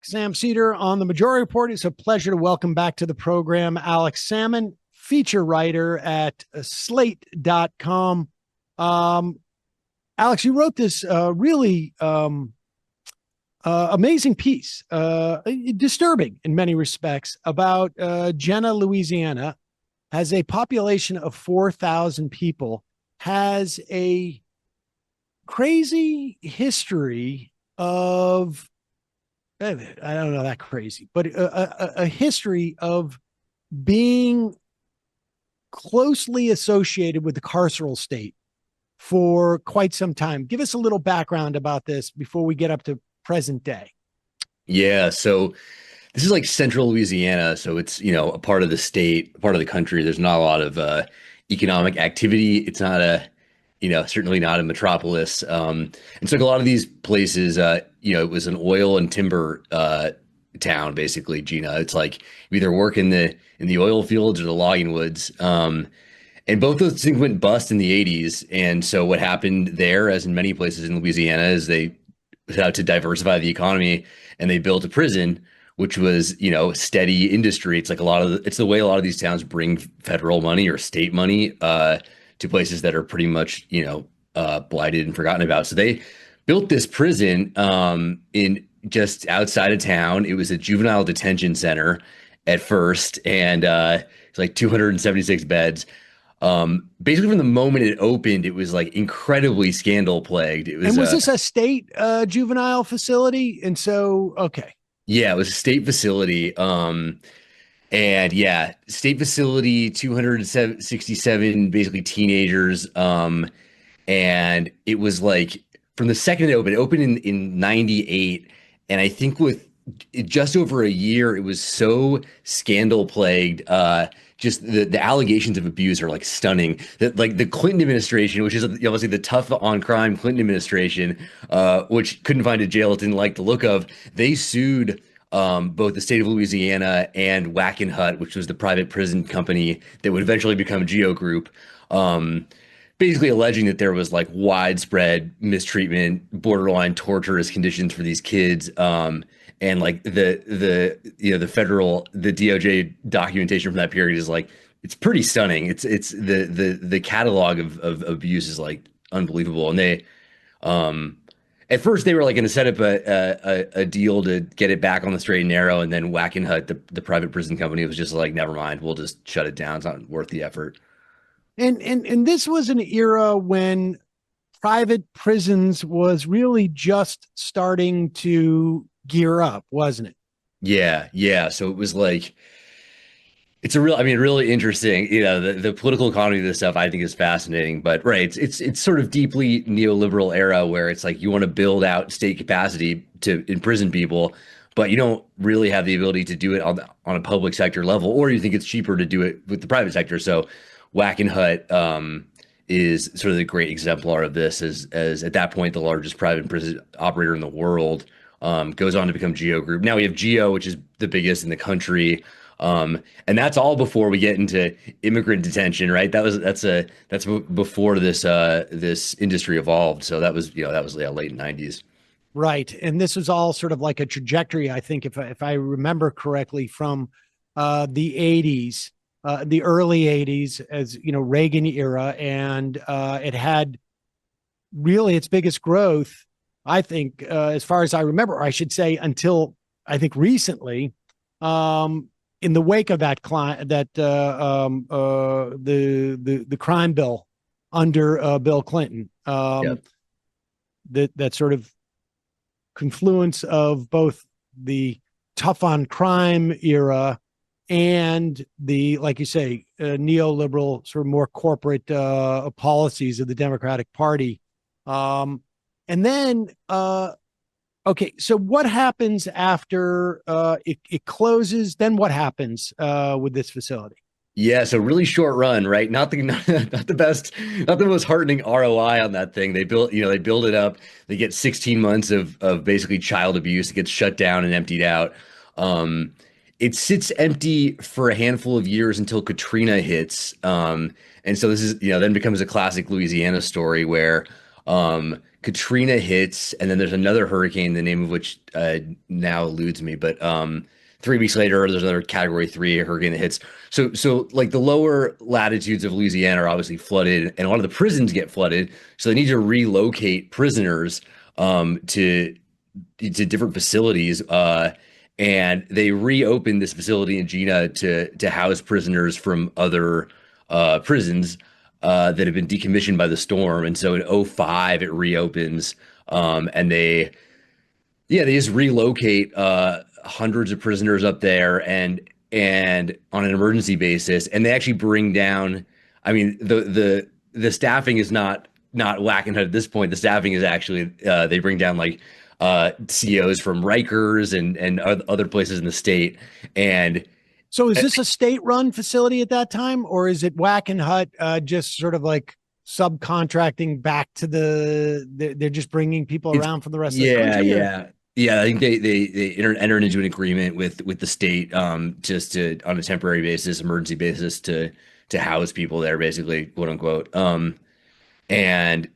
Sam Seder on the Majority Report. It's a pleasure to welcome back to the program Alex Sammon, feature writer at Slate.com. Alex, you wrote this really amazing piece, disturbing in many respects, about Jena, Louisiana, has a population of 4,000 people, has a crazy history of I don't know that crazy, but a history of being closely associated with the carceral state for quite some time. Give us a little background about this before we get up to present day. Yeah, so this is like central Louisiana, so it's, a part of the state, a part of the country. There's not a lot of economic activity. It's not certainly not a metropolis. And so like a lot of these places, it was an oil and timber town, basically, Gina. It's like you either work in the oil fields or the logging woods. And both those things went bust in the 80s. And so what happened there, as in many places in Louisiana, is they set out to diversify the economy and they built a prison, which was, steady industry. It's like it's the way a lot of these towns bring federal money or state money to places that are pretty much, blighted and forgotten about. So they built this prison in just outside of town. It was a juvenile detention center at first, and it's like 276 beds. Basically from the moment it opened, it was like incredibly scandal plagued. It And was was this a state juvenile facility? And so, okay. yeah, it was a state facility. And yeah, state facility, 267 basically teenagers. And it was like from the second it opened in 98. And I think with just over a year, it was so scandal plagued. Just the allegations of abuse are like stunning. That like the Clinton administration, which is obviously the tough on crime Clinton administration, which couldn't find a jail it didn't like the look of, they sued both the state of Louisiana and Wackenhut, which was the private prison company that would eventually become Geo Group, basically alleging that there was like widespread mistreatment, borderline torturous conditions for these kids. And like the DOJ documentation from that period is like it's pretty stunning. It's the catalog of abuse is like unbelievable. And they at first they were like going to set up a deal to get it back on the straight and narrow, and then Wackenhut, the private prison company, was just like, never mind, we'll just shut it down. It's not worth the effort. And this was an era when private prisons was really just starting to gear up, wasn't it? Yeah, yeah. So it was like really interesting. The political economy of this stuff I think is fascinating. But right, it's sort of deeply neoliberal era where it's like you want to build out state capacity to imprison people, but you don't really have the ability to do it on a public sector level, or you think it's cheaper to do it with the private sector. So Wackenhut is sort of the great exemplar of this, as at that point the largest private prison operator in the world. Goes on to become Geo Group. Now we have Geo, which is the biggest in the country. And that's all before we get into immigrant detention, right? That's before this industry evolved. So that was yeah, late 90s. Right. And this was all sort of like a trajectory, I think, if I remember correctly, from the 80s, the early 80s, as Reagan era, and it had really its biggest growth, I think, as far as I remember, or I should say, until I think recently, in the wake of that the crime bill under Bill Clinton, Yep. that sort of confluence of both the tough on crime era and the, like you say, neoliberal sort of more corporate policies of the Democratic Party. And then, okay, so what happens after it closes? Then what happens with this facility? Yeah, so really short run, right? Not the best, not the most heartening ROI on that thing. They build it up. They get 16 months of basically child abuse. It gets shut down and emptied out. It sits empty for a handful of years until Katrina hits. And so this is, then becomes a classic Louisiana story where Katrina hits, and then there's another hurricane, the name of which now eludes me. But 3 weeks later, there's another Category 3 hurricane that hits. So like the lower latitudes of Louisiana are obviously flooded, and a lot of the prisons get flooded. So they need to relocate prisoners to different facilities. And they reopened this facility in Jena to house prisoners from other prisons that have been decommissioned by the storm. And so in '05 it reopens, and they just relocate hundreds of prisoners up there and on an emergency basis, and they actually bring down. I mean, the staffing is not whacking at this point. The staffing is actually they bring down like COs from Rikers and other places in the state, and So is this a state-run facility at that time, or is it Wackenhut just sort of like subcontracting back to they're just bringing people it's around from the rest of the yeah, country? yeah. I think they entered into an agreement with the state just to on a temporary basis, emergency basis to house people there, basically, quote unquote. And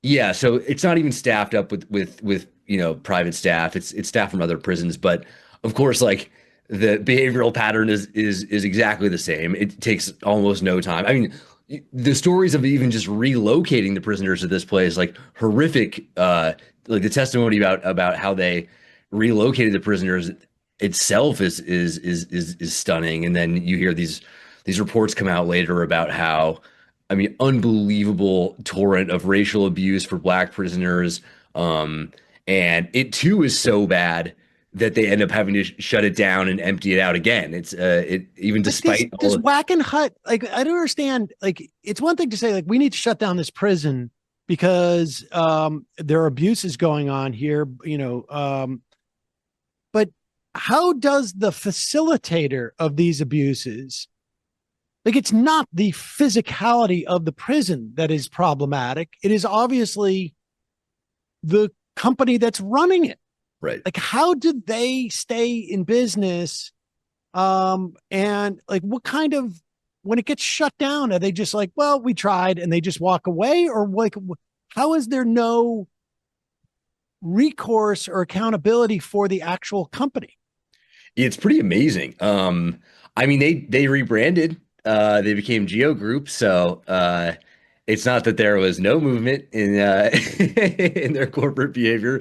yeah, so it's not even staffed up with private staff. It's staff from other prisons, but of course, like the behavioral pattern is exactly the same. It takes almost no time. I mean, the stories of even just relocating the prisoners to this place, like horrific, like the testimony about how they relocated the prisoners itself is stunning. And then you hear these reports come out later about how, I mean, unbelievable torrent of racial abuse for black prisoners. And it too is so bad that they end up having to shut it down and empty it out again. It's it even Like does despite all does of, Wackenhut, like, I don't understand. Like, it's one thing to say like we need to shut down this prison because there are abuses going on here, but how does the facilitator of these abuses, like, it's not the physicality of the prison that is problematic. It is obviously the company that's running it. right. Like, how did they stay in business? And like, what kind of, when it gets shut down, are they just like, well, we tried and they just walk away? Or like, how is there no recourse or accountability for the actual company? It's pretty amazing. I mean, they rebranded. They became Geo Group, so it's not that there was no movement in in their corporate behavior.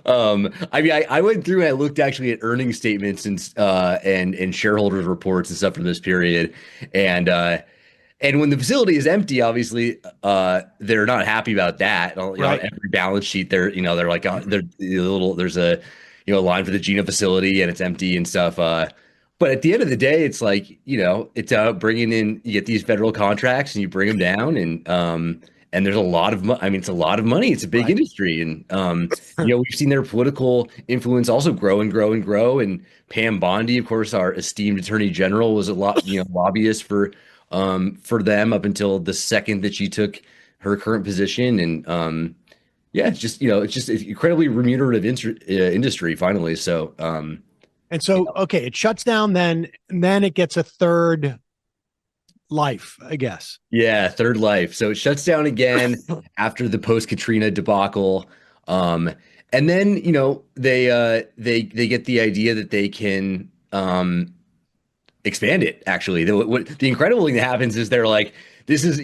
I mean, I went through and I looked actually at earnings statements and shareholders reports and stuff from this period, and when the facility is empty, obviously, they're not happy about that. On Right. every balance sheet, they're like, there's a, line for the Gina facility and it's empty and stuff. But at the end of the day, it's like, it's bringing in, you get these federal contracts and you bring them down, and there's a lot of I mean, it's a lot of money. It's a big Right. industry. And, we've seen their political influence also grow and grow and grow. And Pam Bondi, of course, our esteemed attorney general, was a lot, lobbyist for them up until the second that she took her current position. And yeah, it's just an incredibly remunerative industry finally. So And so, okay, it shuts down then, and then it gets a third life, I guess. yeah, third life. So it shuts down again after the post Katrina debacle. Um, and then they get the idea that they can expand it. Actually, the incredible thing that happens is they're like, this is,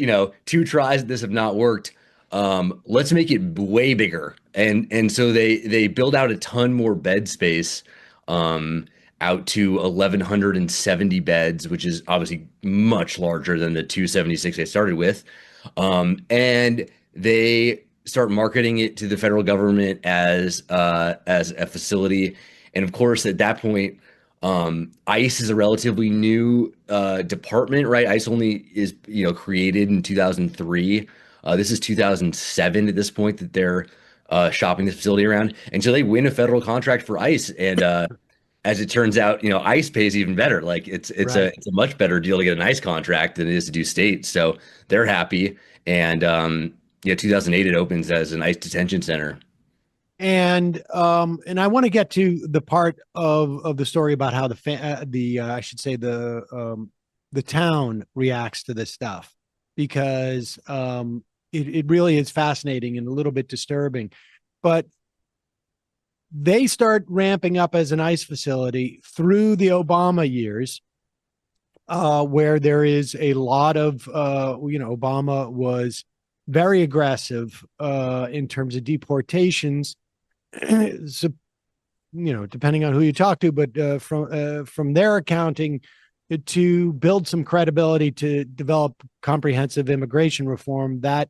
two tries, this have not worked. Let's make it way bigger, and so they build out a ton more bed space, um, out to 1,170 beds, which is obviously much larger than the 276 they started with. And they start marketing it to the federal government as a facility, and of course, at that point, ICE is a relatively new department, right? ICE only is, created in 2003. This is 2007 at this point that they're shopping this facility around. And so they win a federal contract for ICE. And as it turns out, ICE pays even better. Like Right. it's a much better deal to get an ICE contract than it is to do state. So they're happy. And yeah, 2008 it opens as an ICE detention center. And I want to get to the part of the story about how the I should say the town reacts to this stuff, because it really is fascinating and a little bit disturbing. But they start ramping up as an ICE facility through the Obama years, where there is a lot of, Obama was very aggressive in terms of deportations. So, depending on who you talk to, but from their accounting, to build some credibility to develop comprehensive immigration reform, that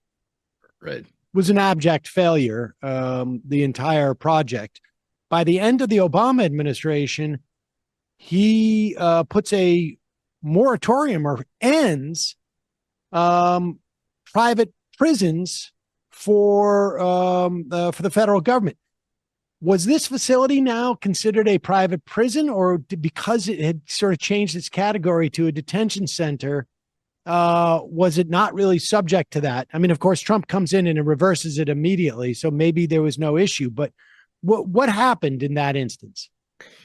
Right. was an abject failure, the entire project. By the end of the Obama administration, he puts a moratorium or ends private prisons for the federal government. Was this facility now considered a private prison, or because it had sort of changed its category to a detention center, was it not really subject to that? I mean, of course, Trump comes in and it reverses it immediately, so maybe there was no issue. But what happened in that instance?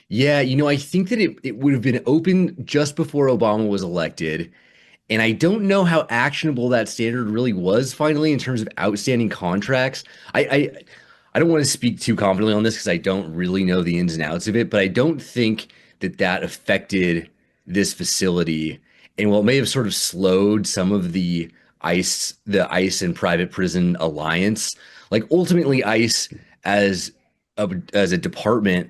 Yeah, I think that it would have been open just before Obama was elected. And I don't know how actionable that standard really was finally in terms of outstanding contracts. I don't want to speak too confidently on this because I don't really know the ins and outs of it, but I don't think that that affected this facility. And while it may have sort of slowed some of the ICE and private prison alliance, like ultimately ICE as as a department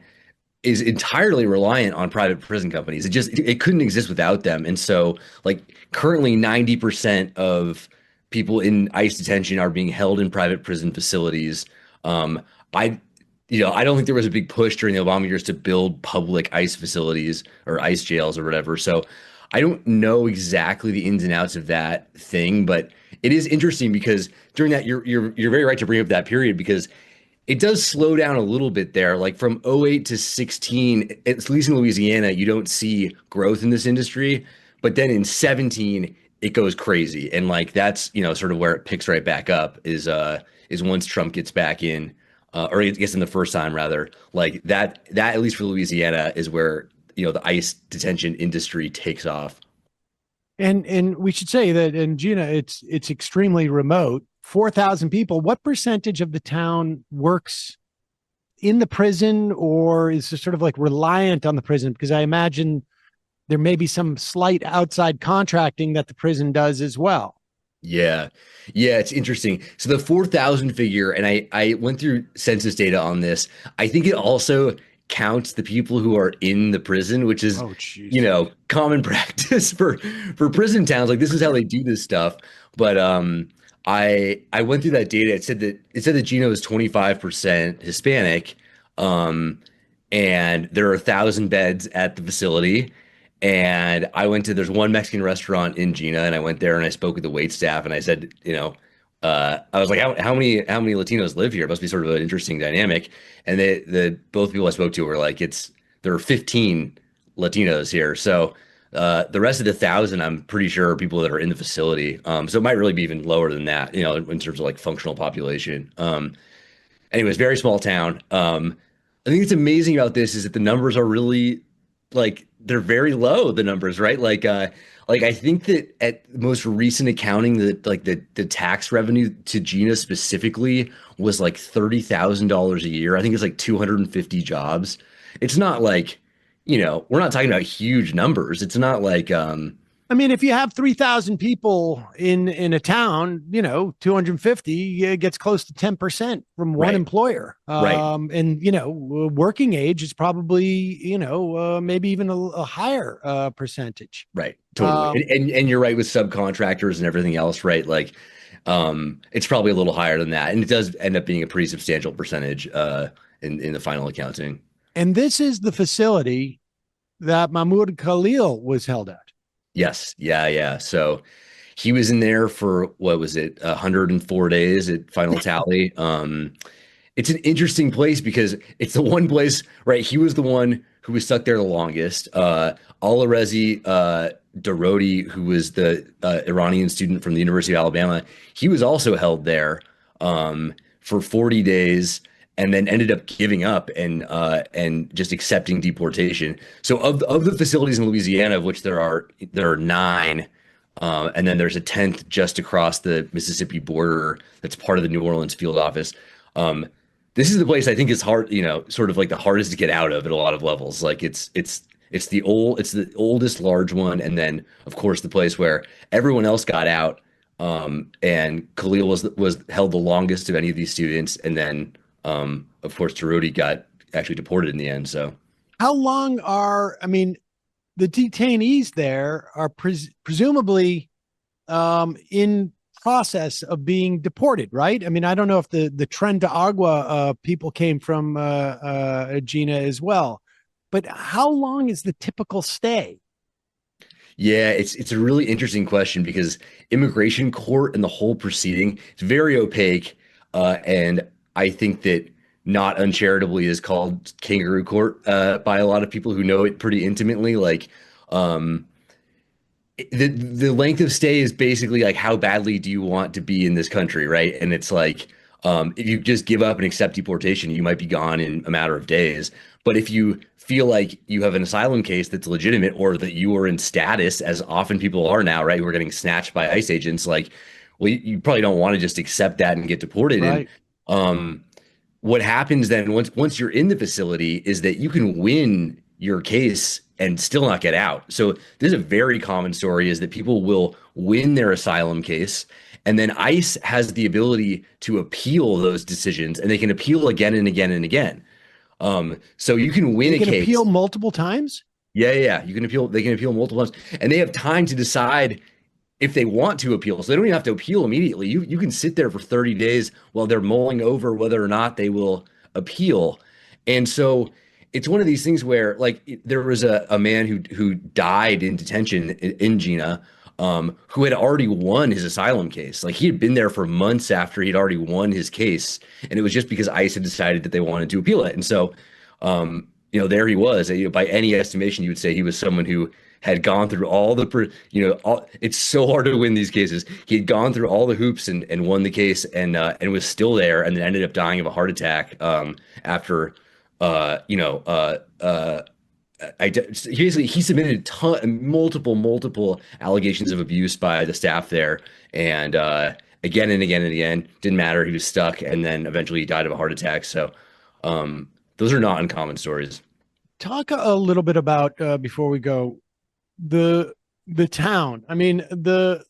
is entirely reliant on private prison companies. It couldn't exist without them. And so like currently 90% of people in ICE detention are being held in private prison facilities. Um, I I don't think there was a big push during the Obama years to build public ICE facilities or ICE jails or whatever. So I don't know exactly the ins and outs of that thing, but it is interesting because during that you're very right to bring up that period because it does slow down a little bit there. Like from '08 to 16, at least in Louisiana, you don't see growth in this industry. But then in 17, it goes crazy. And like that's, sort of where it picks right back up is once Trump gets back in, or I guess in the first time rather, like that at least for Louisiana is where, the ICE detention industry takes off. And we should say that in Jena, it's extremely remote. 4,000 people. What percentage of the town works in the prison, or is sort of like reliant on the prison? Because I imagine there may be some slight outside contracting that the prison does as well. Yeah. Yeah, it's interesting. So the 4,000 figure, and I went through census data on this. I think it also counts the people who are in the prison, which is, Oh, jeez. common practice for prison towns. Like this is how they do this stuff. But I went through that data. It said that Gino is 25% Hispanic. Um and there are 1,000 beds at the facility. And there's one Mexican restaurant in Jena, and I went there and I spoke with the wait staff and I said, I was like, how many Latinos live here? It must be sort of an interesting dynamic. And the both people I spoke to were like, there are 15 Latinos here. So the rest of the 1,000, I'm pretty sure are people that are in the facility. So it might really be even lower than that, in terms of like functional population. Anyways, very small town. I think it's amazing about this is that the numbers are really like they're very low, the numbers, right? Like I think that at most recent accounting that like the tax revenue to Gina specifically was like $30,000 a year. I think it's like 250 jobs. It's not like, we're not talking about huge numbers. It's not like I mean, if you have 3,000 people in a town, 250 gets close to 10% from one right, employer. right. And working age is probably maybe even a higher percentage. Right. Totally. Um, And you're right with subcontractors and everything else, right? Like it's probably a little higher than that. And it does end up being a pretty substantial percentage in the final accounting. and this is the facility that Mahmoud Khalil was held at. Yes. Yeah, yeah. So he was in there for what was it, 104 days at final tally. It's an interesting place because it's the one place, right? He was the one who was stuck there the longest. Alirezi Darodi, who was the Iranian student from the University of Alabama, he was also held there for 40 days and then ended up giving up and just accepting deportation. So of the facilities in Louisiana, of which there are nine, And then there's a 10th just across the Mississippi border that's part of the New Orleans field office. Um, this is the place I think is hard, sort of like the hardest to get out of at a lot of levels. Like it's the oldest large one, and then of course the place where everyone else got out. And Khalil was held the longest of any of these students, and then of course Tarodi got actually deported in the end. So How long are, I mean, the detainees there are presumably in process of being deported, right? I mean, I don't know if the Tren de Agua people came from Jena as well, but how long is the typical stay? yeah, it's a really interesting question because immigration court and the whole proceeding is very opaque, and I think that not uncharitably is called kangaroo court by a lot of people who know it pretty intimately. Like, um, the length of stay is basically like how badly do you want to be in this country, right? And it's like if you just give up and accept deportation, you might be gone in a matter of days. But if you feel like you have an asylum case that's legitimate or that you are in status, as often people are now, right, who are getting snatched by ICE agents, like, well, you probably don't want to just accept that and get deported. And Right. um, what happens then once you're in the facility is that you can win your case and still not get out. So this is a very common story is that people will win their asylum case and then ICE has the ability to appeal those decisions and they can appeal again and again and again. So you can win They a can case. appeal multiple times. Yeah, yeah, yeah. You can appeal. They can appeal multiple times, and they have time to decide if they want to appeal. So they don't even have to appeal immediately. You can sit there for 30 days while they're mulling over whether or not they will appeal. And so it's one of these things where like there was a man who died in detention in Jena, who had already won his asylum case. Like he had been there for months after he'd already won his case, and it was just because ICE had decided that they wanted to appeal it. And so there he was. By any estimation, you would say he was someone who had gone through all the, it's so hard to win these cases. He had gone through all the hoops and won the case and was still there and then ended up dying of a heart attack after, uh, you know, uh, uh, basically he submitted multiple allegations of abuse by the staff there and again and again and again didn't matter. He was stuck and then eventually he died of a heart attack. So those are not uncommon stories. Talk a little bit about before we go the the town. I mean, the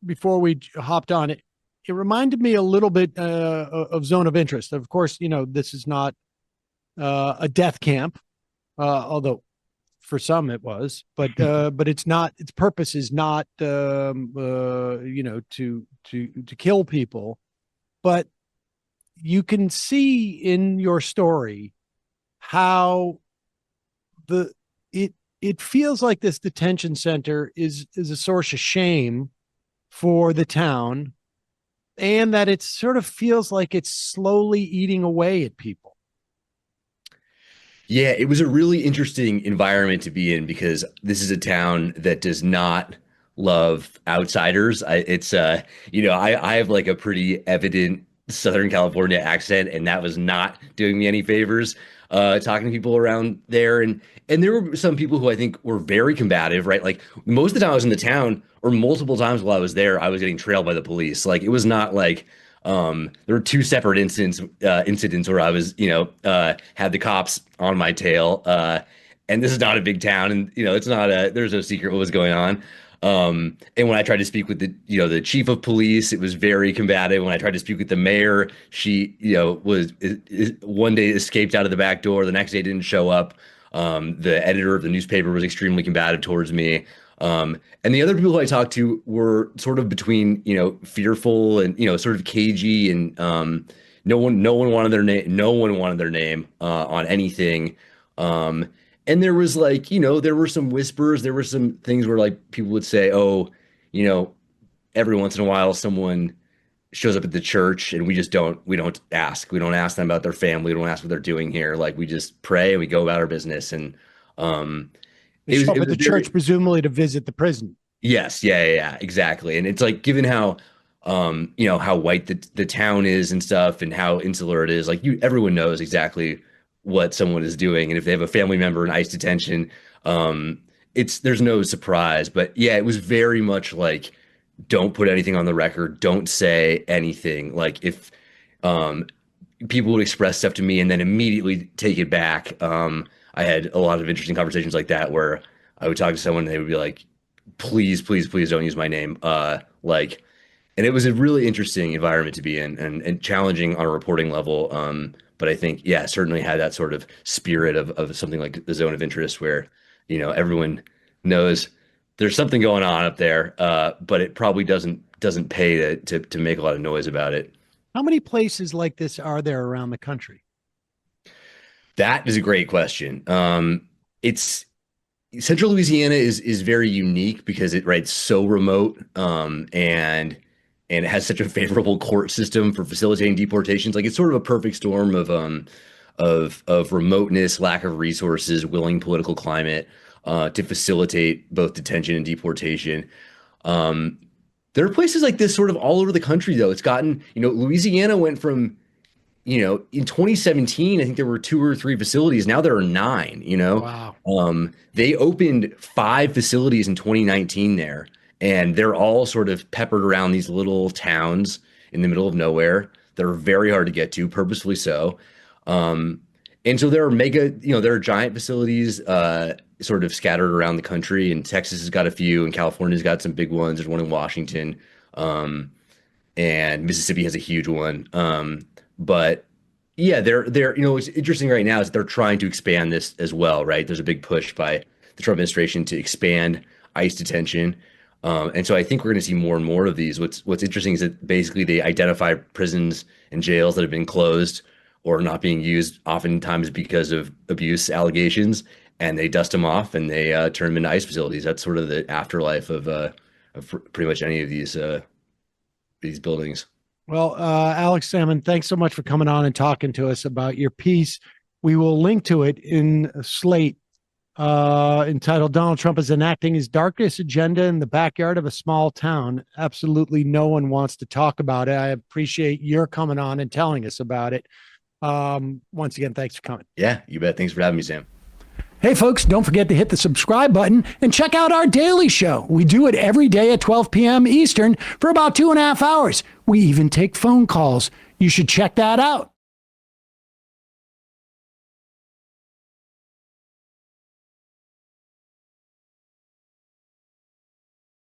before we hopped on it, it reminded me a little bit of Zone of Interest. Of course, this is not a death camp, although for some it was, but it's not. Its purpose is not, to kill people. But you can see in your story how the it feels like this detention center is a source of shame for the town, and that it sort of feels like it's slowly eating away at people. Yeah, it was a really interesting environment to be in because this is a town that does not love outsiders. I have like a pretty evident Southern California accent, and that was not doing me any favors talking to people around there. And there were some people who I think were very combative, right? Like most of the time I was in the town, or multiple times while I was there, I was getting trailed by the police. Like it was not like there were two separate incidents where I was, had the cops on my tail. And this is not a big town, and it's not there's no secret what was going on. And when I tried to speak with the chief of police, it was very combative. When I tried to speak with the mayor, she, one day escaped out of the back door, the next day didn't show up. The editor of the newspaper was extremely combative towards me. And the other people who I talked to were sort of between, fearful and, sort of cagey and no one wanted their name, no one wanted their name on anything. Um, and there was like, there were some whispers, there were some things where like people would say, oh, you know, every once in a while someone shows up at the church and we don't ask them about their family, we don't ask what they're doing here. Like we just pray and we go about our business. And um, They it show was up it at was the very church presumably to visit the prison. Yes, yeah, yeah, yeah, exactly. And it's like given how how white the town is and stuff and how insular it is, like everyone knows exactly what someone is doing. And if they have a family member in ICE detention, um, there's no surprise, but yeah, it was very much like, don't put anything on the record, don't say anything. Like if um people would express stuff to me and then immediately take it back. I had a lot of interesting conversations like that where I would talk to someone and they would be like, please, please, please don't use my name. Like, and it was a really interesting environment to be in and challenging on a reporting level. But I think, yeah, certainly had that sort of spirit of something like the zone of interest where, everyone knows there's something going on up there, but it probably doesn't pay to make a lot of noise about it. How many places like this are there around the country? That is a great question. It's Central Louisiana is very unique because it's so remote, and it has such a favorable court system for facilitating deportations. Like it's sort of a perfect storm of remoteness, lack of resources, willing political climate to facilitate both detention and deportation. Um, there are places like this sort of all over the country, though. It's gotten, Louisiana went from in 2017, I think there were 2 or 3 facilities. Now there are 9, Wow. They opened 5 facilities in 2019 there, and they're all sort of peppered around these little towns in the middle of nowhere that are very hard to get to, purposefully so. Um, and so there are there are giant facilities, sort of scattered around the country, and Texas has got a few, and California's got some big ones. There's one in Washington. And Mississippi has a huge one. But yeah, they're what's interesting right now is they're trying to expand this as well, right? There's a big push by the Trump administration to expand ICE detention. And so I think we're going to see more and more of these. What's interesting is that basically they identify prisons and jails that have been closed or not being used, oftentimes because of abuse allegations, and they dust them off and they turn them into ICE facilities. That's sort of the afterlife of pretty much any of these buildings. Well, Alex Sammon, thanks so much for coming on and talking to us about your piece. We will link to it in Slate, entitled "Donald Trump is enacting his darkest agenda in the backyard of a small town." Absolutely no one wants to talk about it. I appreciate your coming on and telling us about it. Once again, thanks for coming. Yeah, you bet. Thanks for having me, Sam. Hey, folks, don't forget to hit the subscribe button and check out our daily show. We do it every day at 12 p.m. Eastern for about 2.5 hours. We even take phone calls. You should check that out.